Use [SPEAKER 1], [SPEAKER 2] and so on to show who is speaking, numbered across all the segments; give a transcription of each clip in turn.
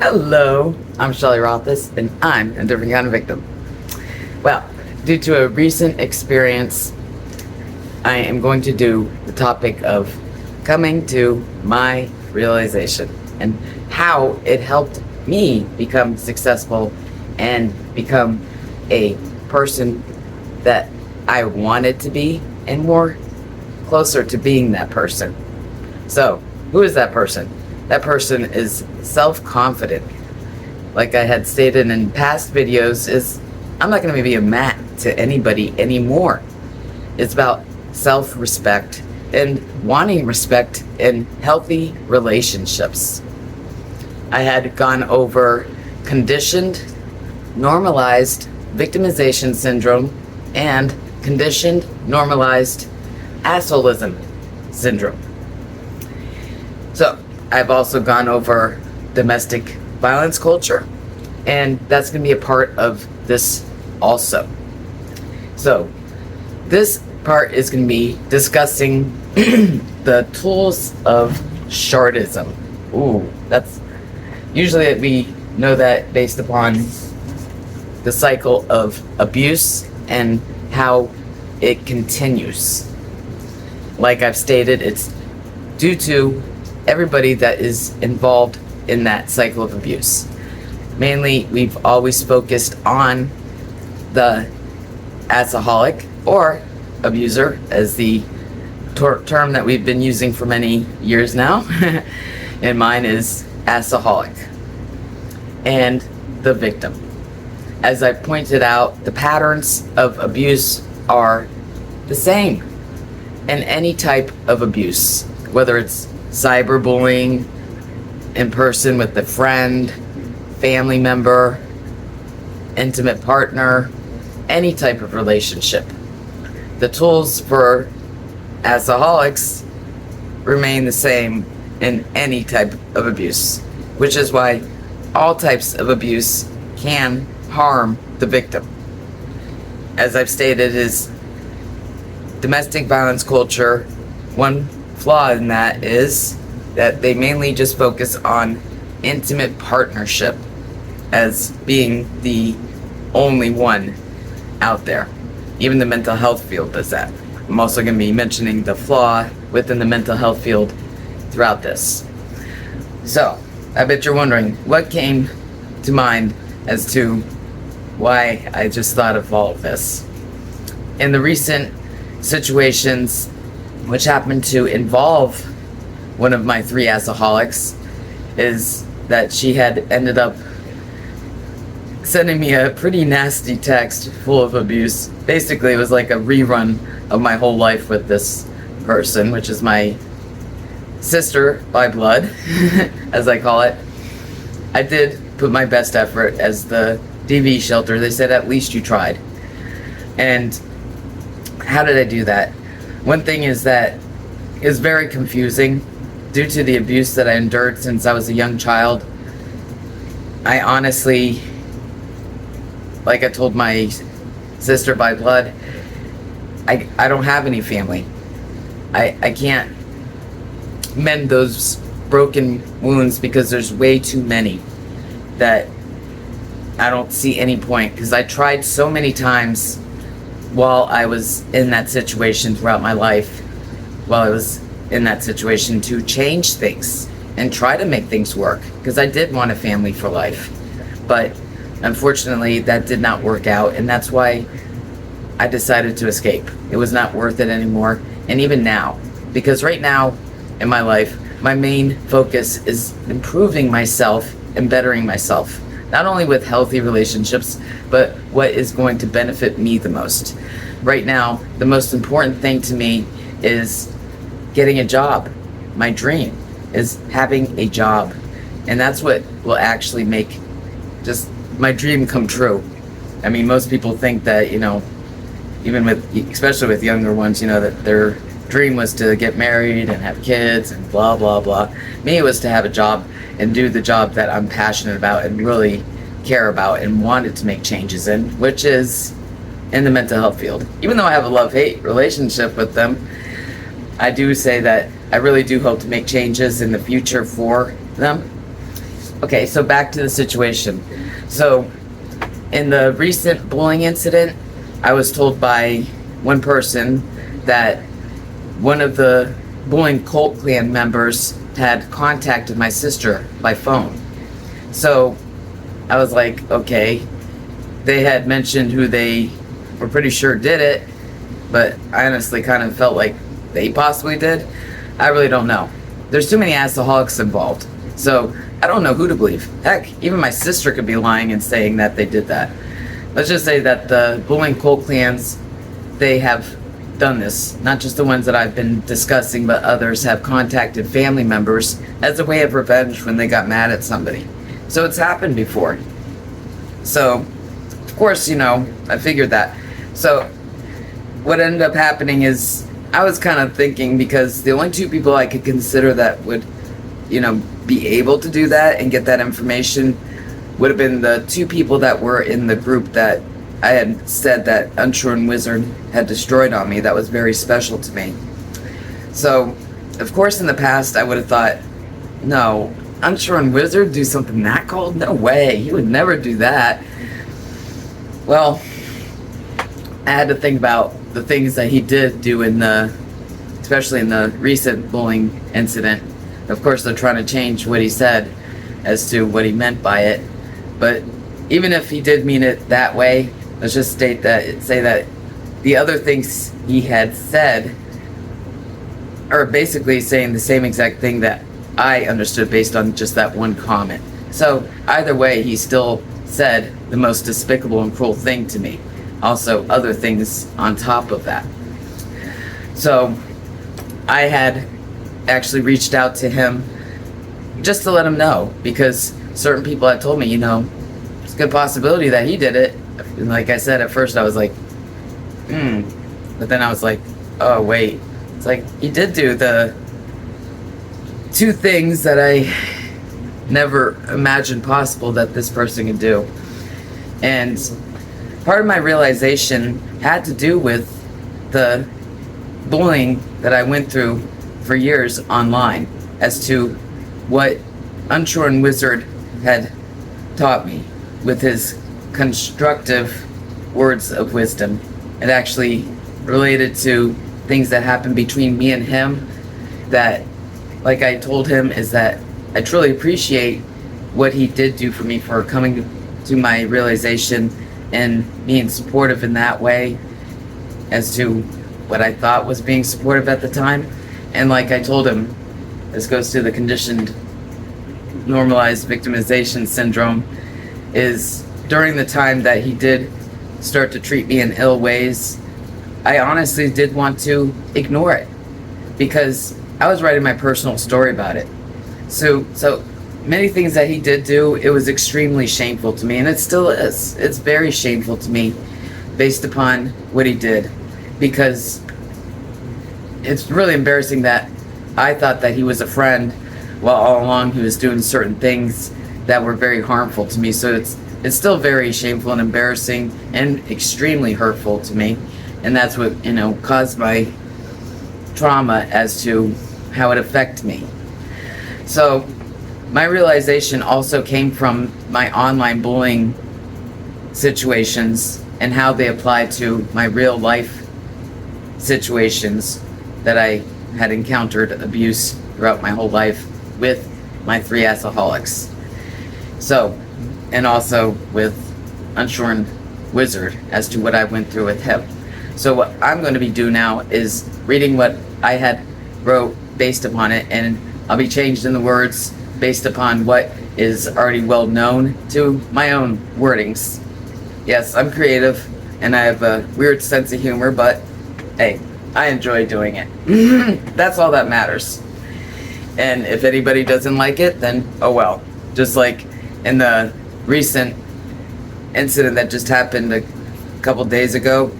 [SPEAKER 1] Hello, I'm Shelley Rothus, and I'm a different kind of victim. Well, due to a recent experience, I am going to do the topic of coming to my realization and how it helped me become successful and become a person that I wanted to be and more closer to being that person. So, who is that person? That person is self-confident. Like I had stated in past videos, is I'm not going to be a mat to anybody anymore. It's about self-respect and wanting respect in healthy relationships. I had gone over conditioned, normalized victimization syndrome and conditioned, normalized assholism syndrome. So, I've also gone over domestic violence culture, and that's going to be a part of this also. So, this part is going to be discussing the tools of shartism. Ooh, that's usually we know that based upon the cycle of abuse and how it continues. Like I've stated, it's due to everybody that is involved in that cycle of abuse. Mainly, we've always focused on the assoholic or abuser as the term that we've been using for many years now. And mine is assoholic. And the victim. As I pointed out, the patterns of abuse are the same in any type of abuse, whether it's cyberbullying, in person with a friend, family member, intimate partner, any type of relationship. The tools for assoholics remain the same in any type of abuse, which is why all types of abuse can harm the victim. As I've stated, is domestic violence culture, one flaw in that is that they mainly just focus on intimate partnership as being the only one out there. Even the mental health field does that. I'm also going to be mentioning the flaw within the mental health field throughout this. So, I bet you're wondering what came to mind as to why I just thought of all of this. In the recent situations which happened to involve one of my 3 assoholics, is that she had ended up sending me a pretty nasty text full of abuse. Basically, it was like a rerun of my whole life with this person, which is my sister by blood, as I call it. I did put my best effort as the DV shelter. They said, at least you tried. And how did I do that? One thing is that it's very confusing due to the abuse that I endured since I was a young child. I honestly, like I told my sister by blood, I don't have any family. I can't mend those broken wounds because there's way too many that I don't see any point, because I tried so many times while I was in that situation throughout my life, while I was in that situation, to change things and try to make things work, because I did want a family for life. But unfortunately, that did not work out, and that's why I decided to escape. It was not worth it anymore. And even now, because right now in my life, my main focus is improving myself and bettering myself, not only with healthy relationships, but what is going to benefit me the most. Right now, the most important thing to me is getting a job. My dream is having a job, and that's what will actually make just my dream come true. I mean, most people think that, even with, especially with younger ones, that their dream was to get married and have kids and blah, blah, blah. Me, it was to have a job and do the job that I'm passionate about and really care about and wanted to make changes in, which is in the mental health field. Even though I have a love-hate relationship with them, I do say that I really do hope to make changes in the future for them. Okay, so back to the situation. So, in the recent bullying incident, I was told by one person that one of the bullying cult clan members had contacted my sister by phone. So, I was like, okay, they had mentioned who they were pretty sure did it, but I honestly kind of felt like they possibly did. I really don't know. There's too many assoholics involved, so I don't know who to believe. Heck, even my sister could be lying and saying that they did that. Let's just say that the bullying cult clans, they have done this. Not just the ones that I've been discussing, but others have contacted family members as a way of revenge when they got mad at somebody. So it's happened before. So, of course, I figured that. So, what ended up happening is I was kind of thinking, because the only two people I could consider that would, be able to do that and get that information would have been the two people that were in the group that I had said that Unshorn Wizard had destroyed on me. That was very special to me. So, of course, in the past, I would have thought, no, Unshorn Wizard do something that cold? No way, he would never do that. Well, I had to think about the things that he did do especially in the recent bullying incident. Of course, they're trying to change what he said as to what he meant by it. But even if he did mean it that way, let's just say that the other things he had said are basically saying the same exact thing that I understood based on just that one comment. So either way, he still said the most despicable and cruel thing to me. Also, other things on top of that. So I had actually reached out to him just to let him know, because certain people had told me, it's a good possibility that he did it. And like I said, at first I was like, but then I was like, oh wait, it's like he did do the two things that I never imagined possible that this person could do. And part of my realization had to do with the bullying that I went through for years online, as to what Unshorn Wizard had taught me with his constructive words of wisdom. It actually related to things that happened between me and him that, like I told him, is that I truly appreciate what he did do for me, for coming to my realization and being supportive in that way as to what I thought was being supportive at the time. And like I told him, this goes to the conditioned normalized victimization syndrome, is during the time that he did start to treat me in ill ways, I honestly did want to ignore it, because I was writing my personal story about it. So many things that he did do, it was extremely shameful to me, and it still is. It's very shameful to me based upon what he did, because it's really embarrassing that I thought that he was a friend while all along he was doing certain things that were very harmful to me. So it's still very shameful and embarrassing and extremely hurtful to me, and that's what caused my trauma as to how it affected me. So my realization also came from my online bullying situations and how they apply to my real life situations that I had encountered abuse throughout my whole life with my 3 assoholics. So, and also with Unshorn Wizard, as to what I went through with him. So what I'm going to be doing now is reading what I had wrote based upon it, and I'll be changing the words based upon what is already well known to my own wordings. Yes, I'm creative and I have a weird sense of humor, but hey, I enjoy doing it. That's all that matters. And if anybody doesn't like it, then oh well. Just like in the recent incident that just happened a couple days ago,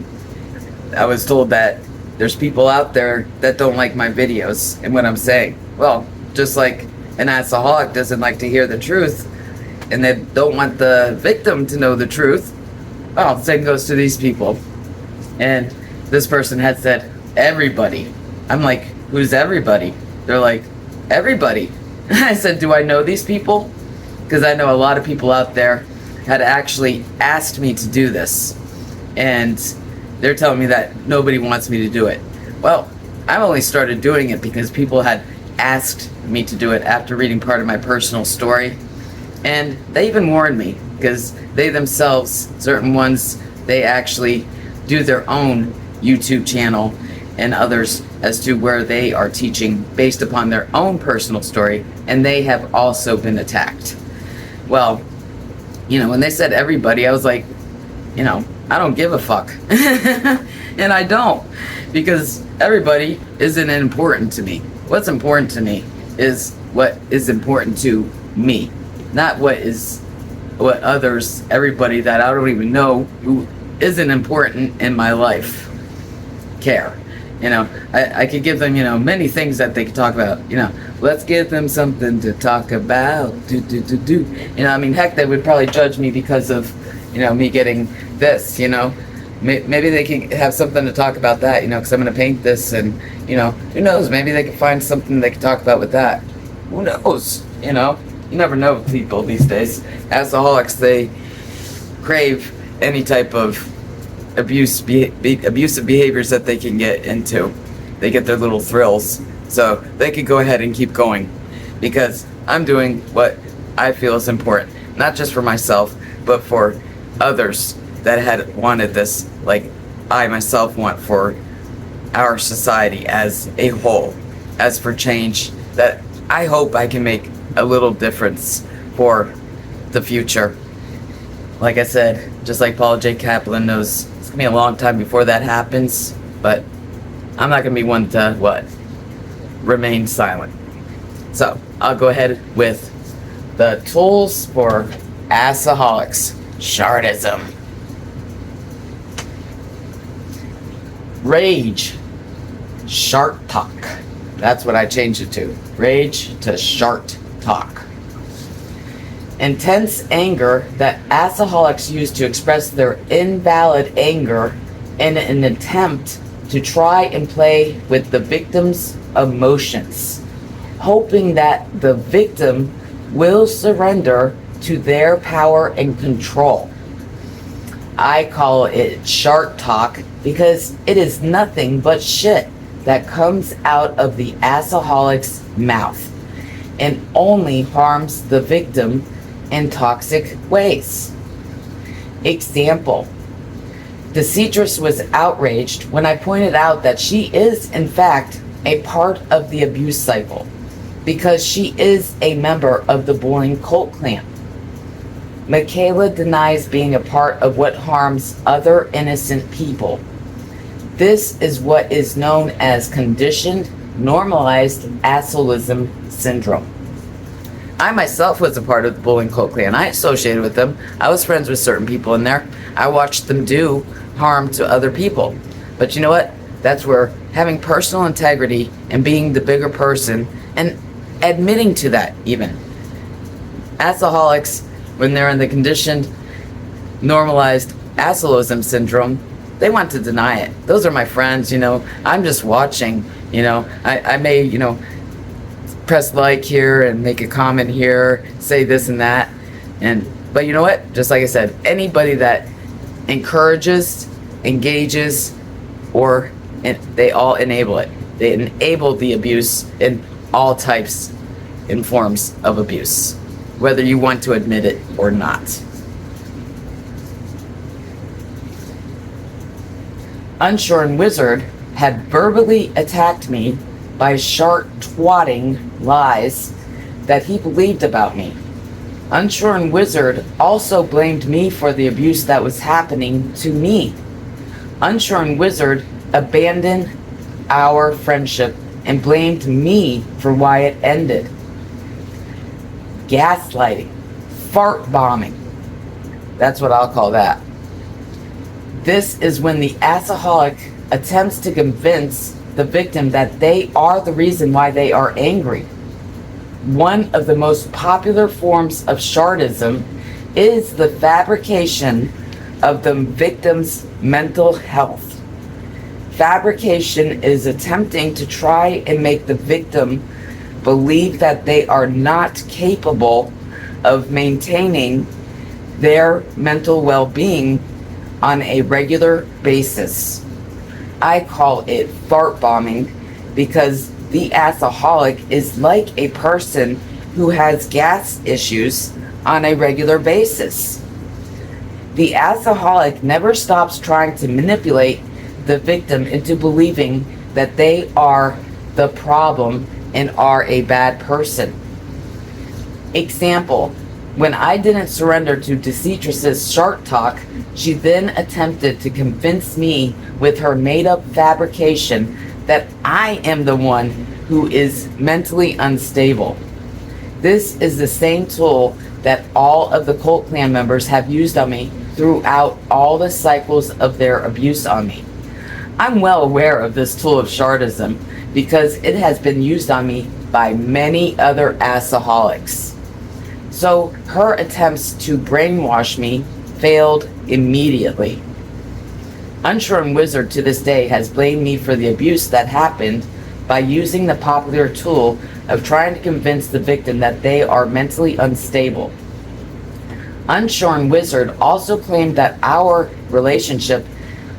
[SPEAKER 1] I was told that there's people out there that don't like my videos and what I'm saying. Well, just like an assoholic doesn't like to hear the truth, and they don't want the victim to know the truth, well, the same goes to these people. And this person had said, everybody. I'm like, who's everybody? They're like, everybody. I said, do I know these people? because I know a lot of people out there had actually asked me to do this, and they're telling me that nobody wants me to do it. Well, I've only started doing it because people had asked me to do it after reading part of my personal story, and they even warned me, because they themselves, certain ones, they actually do their own YouTube channel and others as to where they are teaching based upon their own personal story, and they have also been attacked. Well, when they said everybody, I was like, I don't give a fuck. And I don't, because everybody isn't important to me. What's important to me is what is important to me, not what others, everybody that I don't even know who isn't important in my life care. I could give them, many things that they could talk about. Let's give them something to talk about. Heck, they would probably judge me because of, me getting this, Maybe they can have something to talk about that, because I'm going to paint this, and, who knows, maybe they can find something they can talk about with that. Who knows, You never know with people these days. Assoholics, they crave any type of abusive behaviors that they can get into. They get their little thrills, so they can go ahead and keep going, because I'm doing what I feel is important, not just for myself, but for others that had wanted this, like I myself want for our society as a whole, as for change that I hope I can make a little difference for the future. Like I said, just like Paul J. Kaplan knows, it's gonna be a long time before that happens, but I'm not gonna be one to remain silent. So I'll go ahead with the tools for assoholics. Shartism. Rage. Shart talk. That's what I changed it to. Rage to shart talk. Intense anger that assoholics use to express their invalid anger in an attempt to try and play with the victim's emotions, hoping that the victim will surrender to their power and control. I call it shart talk because it is nothing but shit that comes out of the assoholic's mouth and only harms the victim in toxic ways. Example: Decidrus was outraged when I pointed out that she is, in fact, a part of the abuse cycle because she is a member of the bullying cult clan. Michaela denies being a part of what harms other innocent people. This is what is known as conditioned, normalized assoholism syndrome. I myself was a part of the bullying cult clan. I associated with them. I was friends with certain people in there. I watched them do harm to other people. But you know what? That's where having personal integrity and being the bigger person and admitting to that even. Assoholics, when they're in the conditioned, normalized assoholism syndrome, they want to deny it. Those are my friends, I'm just watching, I may, press like here and make a comment here, say this and that. But you know what? Just like I said, anybody that encourages, engages, or they all enable it. They enable the abuse in all types and forms of abuse, whether you want to admit it or not. Unshorn Wizard had verbally attacked me by twatting lies that he believed about me. Unshorn Wizard also blamed me for the abuse that was happening to me. Unshorn Wizard abandoned our friendship and blamed me for why it ended. Gaslighting, fart bombing. That's what I'll call that. This is when the assoholic attempts to convince the victim that they are the reason why they are angry. One of the most popular forms of shartism is the fabrication of the victim's mental health. Fabrication is attempting to try and make the victim believe that they are not capable of maintaining their mental well-being on a regular basis. I call it fart bombing because the assoholic is like a person who has gas issues on a regular basis. The assoholic never stops trying to manipulate the victim into believing that they are the problem and are a bad person. Example, when I didn't surrender to Deceitress's shark talk, she then attempted to convince me with her made-up fabrication that I am the one who is mentally unstable. This is the same tool that all of the cult clan members have used on me throughout all the cycles of their abuse on me. I'm well aware of this tool of shartism because it has been used on me by many other assoholics. So her attempts to brainwash me failed immediately. Unshorn Wizard to this day has blamed me for the abuse that happened by using the popular tool of trying to convince the victim that they are mentally unstable. Unshorn Wizard also claimed that our relationship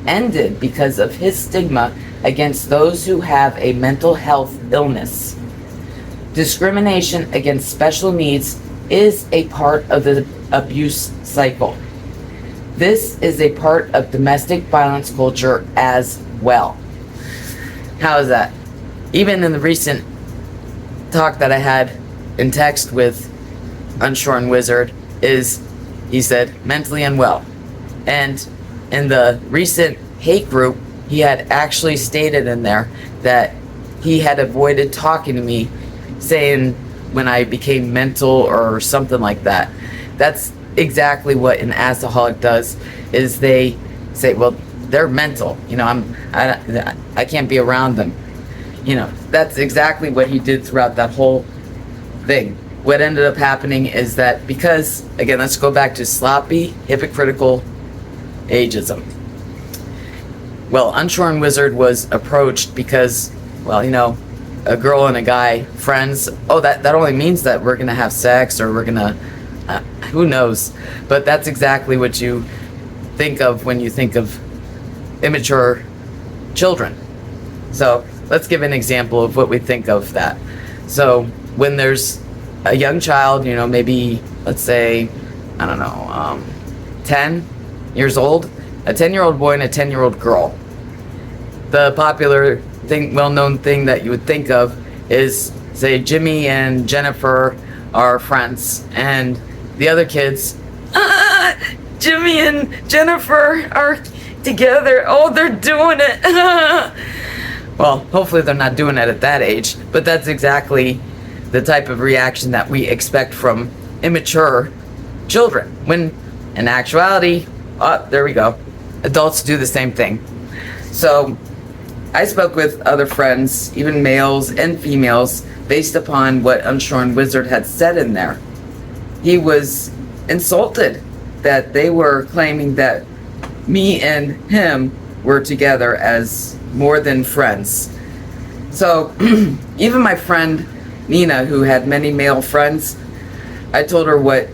[SPEAKER 1] ended because of his stigma against those who have a mental health illness. Discrimination against special needs is a part of the abuse cycle. This is a part of domestic violence culture as well. How is that? Even in the recent talk that I had in text with Unshorn Wizard he said mentally unwell. And in the recent hate group, he had actually stated in there that he had avoided talking to me, saying when I became mental or something like that. That's exactly what an assoholic does, is they say, well, they're mental, I can't be around them. That's exactly what he did throughout that whole thing. What ended up happening is that because, again, let's go back to sloppy, hypocritical ageism. Well, Unshorn Wizard was approached because, a girl and a guy, friends, that only means that we're going to have sex or we're going to, who knows? But that's exactly what you think of when you think of immature children. So let's give an example of what we think of that. So when there's a young child, maybe, let's say, 10 years old, a 10-year-old boy and a 10-year-old girl. The popular thing, well-known thing that you would think of is, say, Jimmy and Jennifer are friends, and the other kids, Jimmy and Jennifer are together. Oh, they're doing it. Well, hopefully they're not doing it at that age, but that's exactly the type of reaction that we expect from immature children. When in actuality, there we go, adults do the same thing. So I spoke with other friends, even males and females, based upon what Unshorn Wizard had said in there. He was insulted that they were claiming that me and him were together as more than friends. So even my friend Nina, who had many male friends, I told her what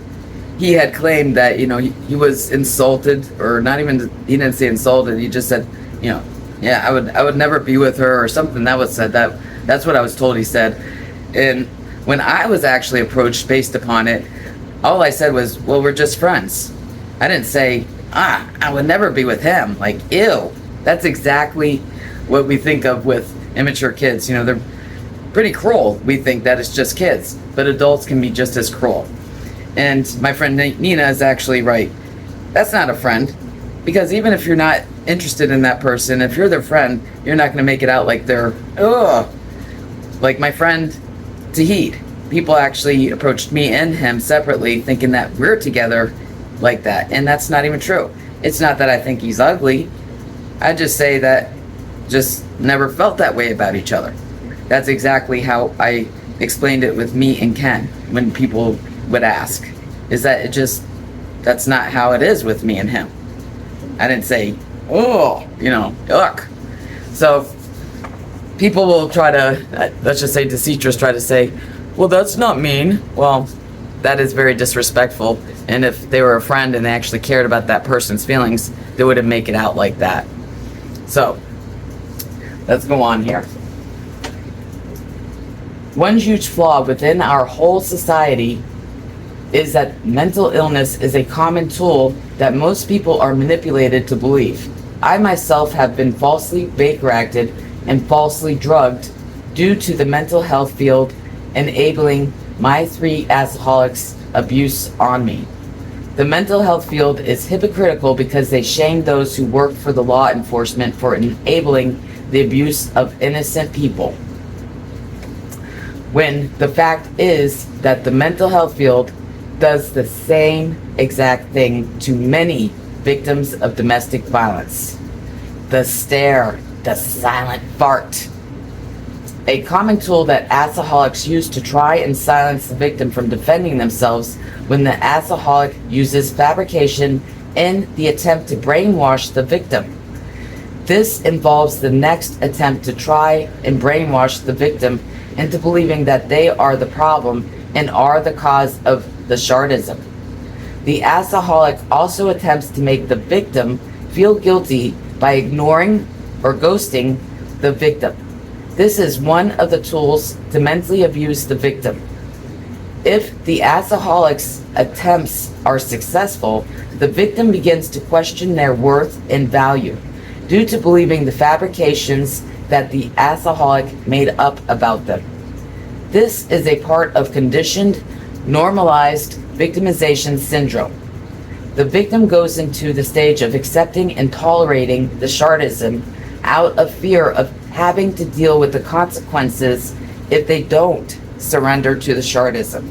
[SPEAKER 1] he had claimed, that he was insulted, or not even, he didn't say insulted, he just said, yeah, I would never be with her, or something that was said. That's what I was told he said. And when I was actually approached based upon it, all I said was, well, we're just friends. I didn't say, I would never be with him. Like, ew. That's exactly what we think of with immature kids. They're pretty cruel. We think that it's just kids, but adults can be just as cruel. And my friend Nina is actually right. That's not a friend, because even if you're not interested in that person, if you're their friend, you're not going to make it out like they're, like my friend Tahid. People actually approached me and him separately thinking that we're together like that, and that's not even true. It's not that I think he's ugly. I just say that just never felt that way about each other. That's exactly how I explained it with me and Ken when people would ask. Is that that's not how it is with me and him. I didn't say, yuck. So people will try to, let's just say Deceitress try to say, well, that's not mean. Well, that is very disrespectful. And if they were a friend and they actually cared about that person's feelings, they wouldn't make it out like that. So, let's go on here. One huge flaw within our whole society is that mental illness is a common tool that most people are manipulated to believe. I myself have been falsely Baker-acted and falsely drugged due to the mental health field enabling my 3 assoholics' abuse on me. The mental health field is hypocritical because they shame those who work for the law enforcement for enabling the abuse of innocent people, when the fact is that the mental health field does the same exact thing to many victims of domestic violence. The stare, the silent fart. A common tool that assoholics use to try and silence the victim from defending themselves when the assoholic uses fabrication in the attempt to brainwash the victim. This involves the next attempt to try and brainwash the victim into believing that they are the problem and are the cause of the shartism. The assoholic also attempts to make the victim feel guilty by ignoring or ghosting the victim. This is one of the tools to mentally abuse the victim. If the assoholic's attempts are successful, the victim begins to question their worth and value due to believing the fabrications that the assoholic made up about them. This is a part of conditioned, normalized victimization syndrome. The victim goes into the stage of accepting and tolerating the shartism out of fear of having to deal with the consequences if they don't surrender to the shartism.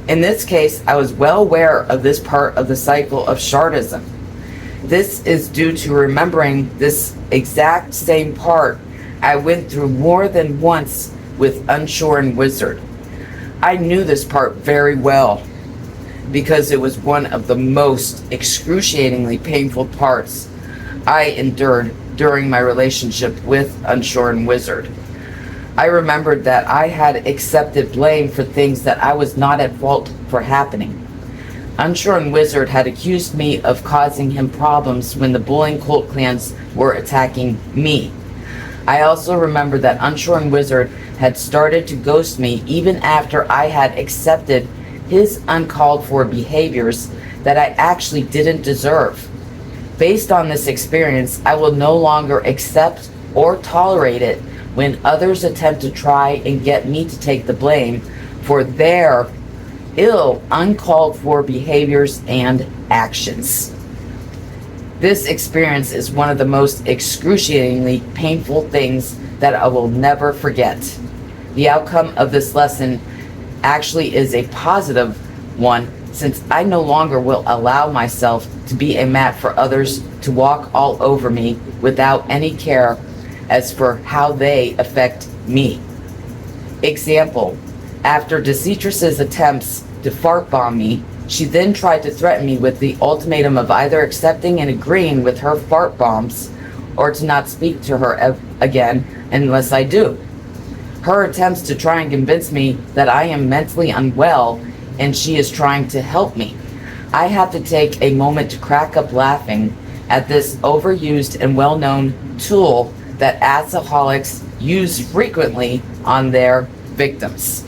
[SPEAKER 1] In this case, I was well aware of this part of the cycle of shartism. This is due to remembering this exact same part I went through more than once with Unshorn Wizard. I knew this part very well because it was one of the most excruciatingly painful parts I endured during my relationship with Unshorn Wizard. I remembered that I had accepted blame for things that I was not at fault for happening. Unshorn Wizard had accused me of causing him problems when the bullying cult clans were attacking me. I also remember that Unshorn Wizard had started to ghost me even after I had accepted his uncalled for behaviors that I actually didn't deserve. Based on this experience, I will no longer accept or tolerate it when others attempt to try and get me to take the blame for their ill, uncalled for behaviors and actions. This experience is one of the most excruciatingly painful things that I will never forget. The outcome of this lesson actually is a positive one, since I no longer will allow myself to be a mat for others to walk all over me without any care as for how they affect me. Example, after Decetress's attempts to fart bomb me, she then tried to threaten me with the ultimatum of either accepting and agreeing with her fart bombs or to not speak to her again unless I do. Her attempts to try and convince me that I am mentally unwell and she is trying to help me. I have to take a moment to crack up laughing at this overused and well-known tool that assoholics use frequently on their victims.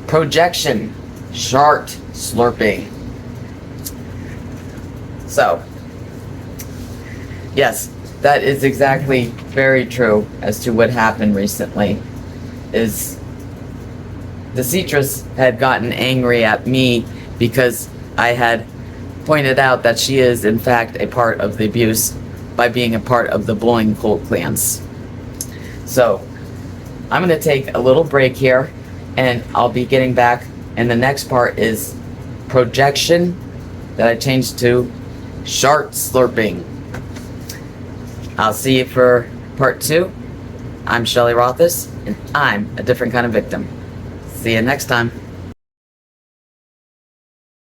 [SPEAKER 1] Projection, shart slurping. So, yes, that is exactly very true as to what happened recently. Is Decetress had gotten angry at me because I had pointed out that she is in fact a part of the abuse by being a part of the bullying cult clans. So, I'm going to take a little break here and I'll be getting back, and the next part is projection that I changed to shart slurping. I'll see you for part 2. I'm Shelley Rothus, and I'm a different kind of victim. See you next time.